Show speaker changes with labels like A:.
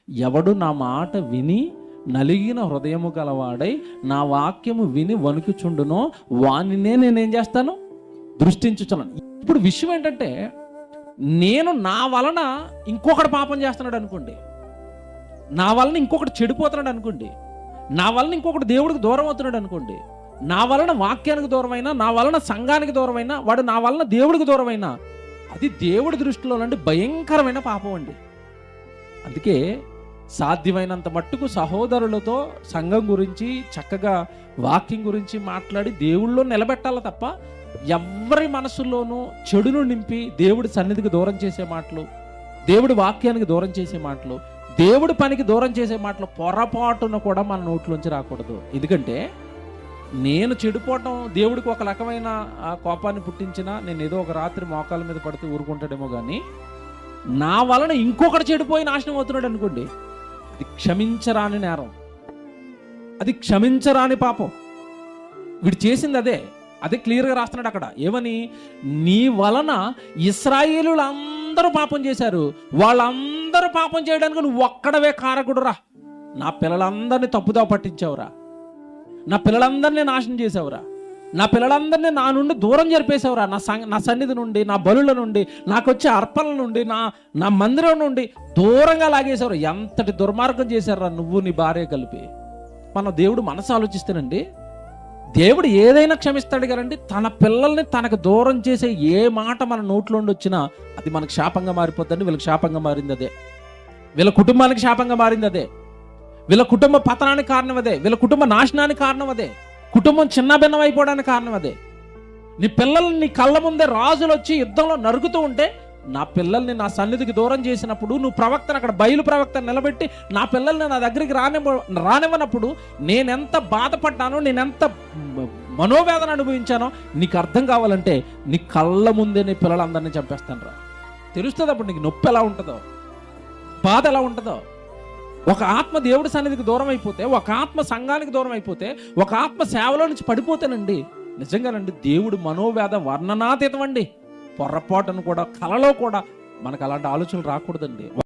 A: ఎవడు నా మాట విని నలిగిన హృదయము గలవాడై నా వాక్యము విని వణుకుచుండునో వానినే నేనేం చేస్తాను, దృష్టించుచున్నాను. ఇప్పుడు విషయం ఏంటంటే, నేను నా వలన ఇంకొకటి పాపం చేస్తున్నాడు అనుకోండి, నా వలన ఇంకొకటి చెడిపోతున్నాడు అనుకోండి, నా వలన ఇంకొకటి దేవుడికి దూరం అవుతున్నాడు అనుకోండి, నా వలన వాక్యానికి దూరమైనా, నా వలన సంఘానికి దూరమైనా, వాడు నా వలన దేవుడికి దూరమైనా, అది దేవుడి దృష్టిలో భయంకరమైన పాపం అండి. అందుకే సాధ్యమైనంత మట్టుకు సహోదరులతో సంఘం గురించి చక్కగా వాక్యం గురించి మాట్లాడి దేవుళ్ళో నిలబెట్టాలి తప్ప ఎవరి మనసుల్లోనూ చెడును నింపి దేవుడి సన్నిధికి దూరం చేసే మాటలు, దేవుడి వాక్యానికి దూరం చేసే మాటలు, దేవుడి పనికి దూరం చేసే మాటలు పొరపాటున కూడా మన నోట్లోంచి రాకూడదు. ఎందుకంటే నేను చెడిపోవటం దేవుడికి ఒక రకమైన కోపాన్ని పుట్టించినా నేను ఏదో ఒక రాత్రి మోకాల మీద పడుతూ ఊరుకుంటాడేమో, కానీ నా వలన ఇంకొకటి చెడిపోయి నాశనం అవుతున్నాడు అనుకోండి, అది క్షమించరాని నేరం, అది క్షమించరాని పాపం. వీడు చేసింది అదే క్లియర్గా రాస్తున్నాడు అక్కడ. ఏమని? నీ వలన ఇశ్రాయేలులందరూ పాపం చేశారు, వాళ్ళందరూ పాపం చేయడానికి నువ్వు ఒక్కడవే కారకుడురా. నా పిల్లలందరినీ తప్పుదా పట్టించావురా, నా పిల్లలందరినీ నాశనం చేసావురా, నా పిల్లలందరినీ నా నుండి దూరం జరిపేసావురా, నా సన్నిధి నుండి, నా బలుల నుండి, నాకు వచ్చే అర్పణల నుండి, నా మందిరం నుండి దూరంగా లాగేసావురా. ఎంతటి దుర్మార్గం చేశారా నువ్వు నీ భార్య కలిపి. మన దేవుడు మనసు ఆలోచిస్తేనండి, దేవుడు ఏదైనా క్షమిస్తాడు కదండి. తన పిల్లల్ని తనకు దూరం చేసే ఏ మాట మన నోట్లోండి వచ్చినా అది మనకు శాపంగా మారిపోద్దండి. వీళ్ళకి శాపంగా మారింది అదే, వీళ్ళ కుటుంబానికి శాపంగా మారింది అదే, వీళ్ళ కుటుంబ పతనానికి కారణం అదే, వీళ్ళ కుటుంబ నాశనానికి కారణం అదే, కుటుంబం చిన్న భిన్నం అయిపోవడానికి కారణం అదే. నీ పిల్లల్ని నీ కళ్ళ ముందే రాజులు వచ్చి యుద్ధంలో నరుగుతూ ఉంటే, నా పిల్లల్ని నా సన్నిధికి దూరం చేసినప్పుడు, నువ్వు ప్రవక్తను అక్కడ బయలు ప్రవక్తను నిలబెట్టి నా పిల్లల్ని నా దగ్గరికి రానివ్వనప్పుడు నేనెంత బాధపడ్డానో, నేనెంత మనోవేదన అనుభవించానో నీకు అర్థం కావాలంటే నీ కళ్ళ ముందే నీ పిల్లలందరినీ చంపేస్తాను రా. తెలుస్తుంది అప్పుడు నీకు నొప్పి ఎలా ఉంటుందో, బాధ ఎలా ఉంటుందో. ఒక ఆత్మ దేవుడి సన్నిధికి దూరం అయిపోతే, ఒక ఆత్మ సంఘానికి దూరం అయిపోతే, ఒక ఆత్మ సేవలో నుంచి పడిపోతేనండి, నిజంగానండి దేవుడు మనోవేద వర్ణనాతీతం అండి. పొరపాటును కూడా కలలో కూడా మనకు అలాంటి ఆలోచనలు రాకూడదండి.